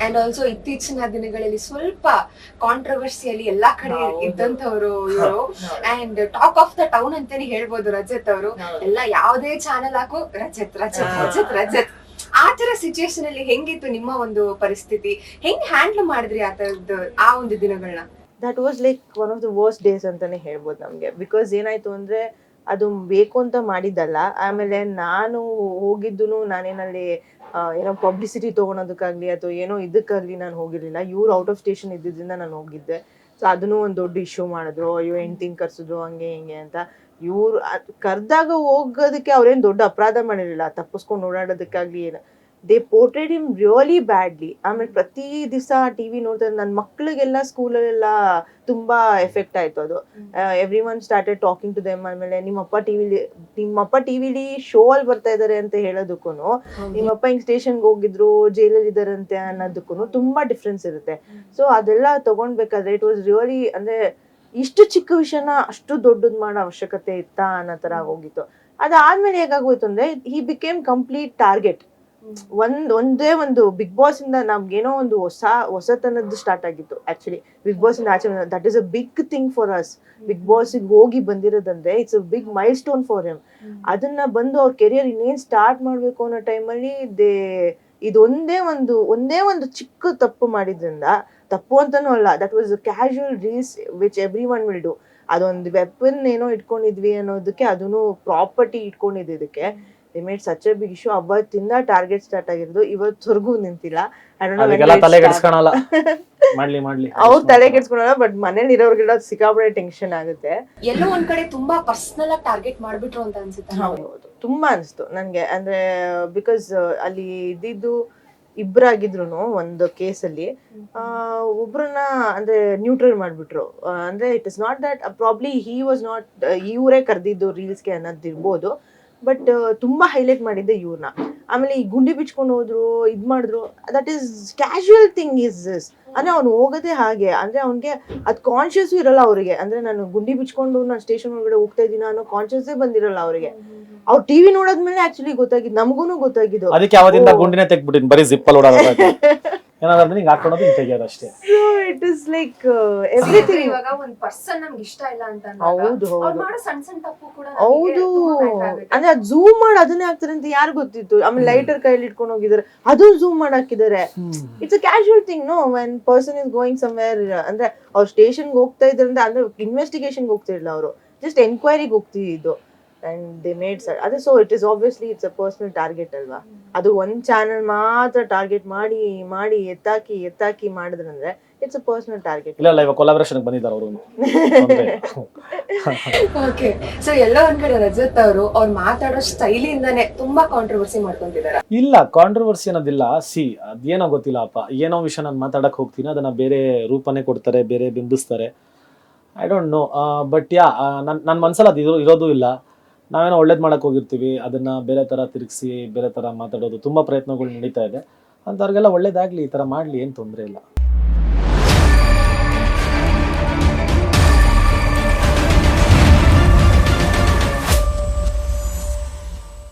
And also ಇತ್ತೀಚಿನ ದಿನಗಳಲ್ಲಿ ಸ್ವಲ್ಪ ಕಾಂಟ್ರವರ್ಸಿಯಲ್ಲಿ ಎಲ್ಲಾ ಕಡೆ ಇದ್ದಂತವ್ರು ಇವರು. And talk of the town ಅಂತಾನೆ ಹೇಳ್ಬೋದು ರಜತ್ ಅವರು. ಎಲ್ಲ ಯಾವ್ದೇ ಚಾನೆಲ್ ಹಾಕು ರಜತ್ ರಜತ್ ರಜತ್ ರಜತ್. ಆ ತರ ಸಿಚುಯೇಷನ್ ಅಲ್ಲಿ ಹೆಂಗಿತ್ತು ನಿಮ್ಮ ಒಂದು ಪರಿಸ್ಥಿತಿ? ಹೆಂಗ್ ಹ್ಯಾಂಡಲ್ ಮಾಡಿದ್ರಿ ಆ ತರದ್ದು ಆ ಒಂದು ದಿನಗಳನ್ನ? That was like one of the worst days ಅಂತಾನೆ ಹೇಳ್ಬೋದು ನಮ್ಗೆ. ಬಿಕಾಸ್ ಏನಾಯ್ತು ಅಂದ್ರೆ ಅದು ಬೇಕು ಅಂತ ಮಾಡಿದ್ದಲ್ಲ. ಆಮೇಲೆ ನಾನು ಹೋಗಿದ್ದು ನಾನೇನಲ್ಲಿ ಏನೋ ಪಬ್ಲಿಸಿಟಿ ತೊಗೊಳೋದಕ್ಕಾಗ್ಲಿ ಅಥವಾ ಏನೋ ಇದಕ್ಕಾಗ್ಲಿ ನಾನು ಹೋಗಿರ್ಲಿಲ್ಲ. ಇವ್ರು ಔಟ್ ಆಫ್ ಸ್ಟೇಷನ್ ಇದ್ದಿದ್ದರಿಂದ ನಾನು ಹೋಗಿದ್ದೆ. ಸೊ ಅದನ್ನು ಒಂದು ದೊಡ್ಡ ಇಶ್ಯೂ ಮಾಡಿದ್ರು. ಅಯ್ಯೋ ಹೆಂಡ್ತಿಂಗ್ ಕರ್ಸಿದ್ರು ಹಂಗೆ ಹಿಂಗೆ ಅಂತ. ಇವ್ರು ಕರ್ದಾಗ ಹೋಗೋದಕ್ಕೆ ಅವ್ರೇನು ದೊಡ್ಡ ಅಪರಾಧ ಮಾಡಿರಲಿಲ್ಲ, ತಪ್ಪಿಸ್ಕೊಂಡು ಓಡಾಡೋದಕ್ಕಾಗ್ಲಿ ಏನು. They portrayed him really badly. ಆಮೇಲೆ ಪ್ರತಿ ದಿವಸ ಟಿವಿ ನೋಡ್ತಾ ನನ್ನ ಮಕ್ಳಿಗೆಲ್ಲ ಸ್ಕೂಲಲ್ಲೆಲ್ಲ ತುಂಬಾ ಎಫೆಕ್ಟ್ ಆಯ್ತು ಅದು. Every one started talking to them. ಆಮೇಲೆ ನಿಮ್ಮಪ್ಪ ಟಿವಿಲಿ ಶೋ ಅಲ್ಲಿ ಬರ್ತಾ ಇದಾರೆ ಅಂತ ಹೇಳೋದಕ್ಕೂ, ನಿಮ್ಮಪ್ಪ ಹಿಂಗ್ ಸ್ಟೇಷನ್ಗೆ ಹೋಗಿದ್ರು ಜೈಲಲ್ಲಿ ಇದಾರಂತೆ ಅನ್ನೋದಕ್ಕೂ ತುಂಬಾ ಡಿಫ್ರೆನ್ಸ್ ಇರುತ್ತೆ. ಸೊ ಅದೆಲ್ಲ ತಗೊಂಡ್ಬೇಕಾದ್ರೆ ಇಟ್ ವಾಸ್ ರಿಯಲಿ ಅಂದ್ರೆ ಇಷ್ಟು ಚಿಕ್ಕ ವಿಷಯನ ಅಷ್ಟು ದೊಡ್ಡದ್ ಮಾಡೋ ಅವಶ್ಯಕತೆ ಇತ್ತಾ ಅನ್ನೋ ತರ ಹೋಗಿತ್ತು. ಅದಾದ್ಮೇಲೆ ಹೇಗಾಗೋಯ್ತು ಅಂದ್ರೆ ಹಿ ಬಿಕೇಮ್ ಕಂಪ್ಲೀಟ್ ಟಾರ್ಗೆಟ್. ಒಂದೇ ಒಂದು ಬಿಗ್ ಬಾಸ್ ಇಂದ ನಮ್ಗೇನೋ ಒಂದು ಹೊಸತನದ್ದು ಸ್ಟಾರ್ಟ್ ಆಗಿತ್ತು. ಆಕ್ಚುಲಿ ಬಿಗ್ ಬಾಸ್ ಇಂದ ಆಚೆ that is a big thing for us. Bigg Boss ಹೋಗಿ ಬಂದಿರೋದಂದ್ರೆ it's a big milestone for him. ಅದನ್ನ ಬಂದು ಅವ್ರ ಕೆರಿಯರ್ ಇನ್ನೇನ್ ಸ್ಟಾರ್ಟ್ ಮಾಡ್ಬೇಕು ಅನ್ನೋ ಟೈಮಲ್ಲಿ ಇದು ಒಂದೇ ಒಂದು ಚಿಕ್ಕ ತಪ್ಪು ಮಾಡಿದ್ರಿಂದ, ತಪ್ಪು ಅಂತಾನೂ ಅಲ್ಲ, that was casual reels which every one will do. ಅದೊಂದು ವೆಪನ್ ಏನೋ ಇಟ್ಕೊಂಡಿದ್ವಿ ಅನ್ನೋದಕ್ಕೆ, ಅದನ್ನು ಪ್ರಾಪರ್ಟಿ ಇಟ್ಕೊಂಡಿದ್ದಕ್ಕೆ they made such a big issue. ಅವತ್ತಿಂದ ಟಾರ್ಗೆಟ್ ಸ್ಟಾರ್ಟ್ ಆಗಿರೋದು, ಇವತ್ತವರೆಗೂ ನಿಂತಿಲ್ಲ. ಅವ್ರು ತಲೆ ಕೆಡ್ಸ್ಕೊಳಲ್ಲ, ಬಟ್ ಮನೇಲಿ ಇರೋರ್ಗೆಲ್ಲ ಸಿಕ್ಕಾಪಟ್ಟೆ ಟೆನ್ಷನ್ ಆಗುತ್ತೆ. ಎಲ್ಲೋ ಒಂದ್ ಕಡೆ ತುಂಬಾ ಪರ್ಸನಲ್ ಆಗಿ ಟಾರ್ಗೆಟ್ ಮಾಡ್ಬಿಟ್ರು ಅಂತ ಅನ್ಸುತ್ತೆ. ಹೌದು, ತುಂಬಾ ಅನಿಸ್ತು ನನ್ಗೆ. ಅಂದ್ರೆ ಬಿಕಾಸ್ ಅಲ್ಲಿ ಇದ್ದಿದ್ದು ಇಬ್ಬರಾಗಿದ್ರು ಒಂದು ಕೇಸಲ್ಲಿ. ಒಬ್ರನ್ನ ಅಂದ್ರೆ ನ್ಯೂಟ್ರಲ್ ಮಾಡ್ಬಿಟ್ರು. ಅಂದ್ರೆ it is not that probably he was not ಇವರೇ ಕರೆದಿದ್ದು ರೀಲ್ಸ್ಗೆ ಅನ್ನೋದಿರ್ಬೋದು, ಬಟ್ ತುಂಬಾ ಹೈಲೈಟ್ ಮಾಡಿದ್ದೆ ಇವ್ರನ್ನ. ಆಮೇಲೆ ಈ ಗುಂಡಿ ಬಿಚ್ಕೊಂಡು ಹೋದ್ರು, ಇದ್ ಮಾಡಿದ್ರು, that is casual thing is this. ಅಂದ್ರೆ ಅವ್ನು ಹೋಗೋದೇ ಹಾಗೆ. ಅಂದ್ರೆ ಅವ್ನಿಗೆ ಅದ್ ಕಾನ್ಶಿಯಸ್ ಇರಲ್ಲ ಅವ್ರಿಗೆ. ಅಂದ್ರೆ ನಾನು ಗುಂಡಿ ಬಿಚ್ಕೊಂಡು ನಾನು ಸ್ಟೇಷನ್ ಒಳಗಡೆ ಹೋಗ್ತಾ ಇದ್ದೀನಿ ಅನ್ನೋ ಕಾನ್ಶಿಯಸ್ಸೇ ಬಂದಿರಲ್ಲ ಅವ್ರಿಗೆ. ಅವ್ರು ಟಿವಿ ನೋಡೋದ್ಮೇಲೆ ಆಕ್ಚುಲಿ ಗೊತ್ತಾಗಿದ್ದು, ನಮಗೂ ಗೊತ್ತಾಗಿದ್ದು. ಅದಕ್ಕೆ ಅವತ್ತಿಂದ ಗುಂಡಿನೇ ತೆಗ್ಬಿಟ್ಟಿನಿ, ಬರೀ ಜಿಪ್ಪಲ್ಲಿ ಓಡಾಡೋದು ಏನಾದ್ರೆ ಹಿಂಗ್ ಹಾಕೊಳ್ಳೋದು ಹಿಂಗ್ ತೆಗಿಯೋದು ಅಷ್ಟೇ. It is like everything. ಇವಾಗ ಒಂದ್ ಪರ್ಸನ್ ನಮ್ಗೆ ಇಷ್ಟ ಇಲ್ಲ ಅಂತ ಹೌದು ಅವ್ರು ಮಾಡೋ ಸಣ್ಣ ಸಣ್ಣ ತಪ್ಪು ಕೂಡ ಹೌದು. ಅಂದ್ರೆ ಅದ್ ಝೂಮ್ ಮಾಡಿ ಅದನ್ನೇ ಹಾಕ್ತಾರೆ ಅಂತ ಯಾರು ಗೊತ್ತಿತ್ತು. ಆಮೇಲೆ ಲೈಟರ್ ಕೈಯಲ್ಲಿ ಇಟ್ಕೊಂಡು ಹೋಗಿದ್ದಾರೆ, ಅದು ಝೂಮ್ ಮಾಡಿ ಹಾಕಿದ್ದಾರೆ. It's a casual thing no. When person is going somewhere, ಅಂದ್ರೆ ಅವ್ರು ಸ್ಟೇಷನ್ಗೆ ಹೋಗ್ತಾ ಇದ್ರಿಂದ, ಅಂದ್ರೆ ಇನ್ವೆಸ್ಟಿಗೇಷನ್ಗೆ ಹೋಗ್ತಿರ್ಲಿಲ್ಲ, ಅವರು ಜಸ್ಟ್ ಎನ್ಕ್ವೈರಿಗೆ ಹೋಗ್ತಿದ್ದು. And they made ಅದೇ. So it is obviously it's a personal target ಅಲ್ವಾ. ಅದು ಒಂದ್ ಚಾನೆಲ್ ಮಾತ್ರ ಟಾರ್ಗೆಟ್ ಮಾಡಿ ಮಾಡಿ ಎತ್ತಾಕಿ ಮಾಡಿದ್ರಂದ್ರೆ ಇಟ್ಸ್ ಅ ಪರ್ಸನಲ್ ಟಾರ್ಗೆಟ್. ಇಲ್ಲ ಇವಾಗ ಕೊಲಾಬರೇಷನ್ ಬಂದಿದ್ದಾರೆ ಅವರು. ಓಕೆ, ಸೊ ಎಲ್ಲೋ ಒಂದ್ ಕಡೆ ರಜತ್ ಅವರು ಅವ್ರು ಮಾತಾಡೋ ಸ್ಟೈಲಿಂದಾನೆ ತುಂಬಾ ಕಾಂಟ್ರವರ್ಸಿ ಮಾಡ್ಕೊಂತಿದ್ದಾರೆ. ಇಲ್ಲ, ಕಾಂಟ್ರವರ್ಸಿ ಅನ್ನೋದಿಲ್ಲ. ಅದೇನೋ ಗೊತ್ತಿಲ್ಲಪ್ಪ, ಏನೋ ವಿಷಯ ನಾನು ಮಾತಾಡಕ್ ಹೋಗ್ತೀನಿ, ಅದನ್ನ ಬೇರೆ ರೂಪನೇ ಕೊಡ್ತಾರೆ, ಬೇರೆ ಬಿಂಬಿಸ್ತಾರೆ. I don't know. ಬಟ್ ನನ್ನ ಮನ್ಸಲ್ಲಿ ಅದು ಇರೋದು ಇಲ್ಲ. ನಾವೇನೋ ಒಳ್ಳೇದು ಮಾಡಕ್ಕೆ ಹೋಗಿರ್ತೀವಿ, ಅದನ್ನು ಬೇರೆ ಥರ ತಿರುಗಿಸಿ ಬೇರೆ ಥರ ಮಾತಾಡೋದು ತುಂಬ ಪ್ರಯತ್ನಗಳು ನಡೀತಾ ಇದೆ. ಅಂಥವ್ರಿಗೆಲ್ಲ ಒಳ್ಳೇದಾಗಲಿ, ಈ ಥರ ಮಾಡಲಿ, ಏನು ತೊಂದರೆ ಇಲ್ಲ.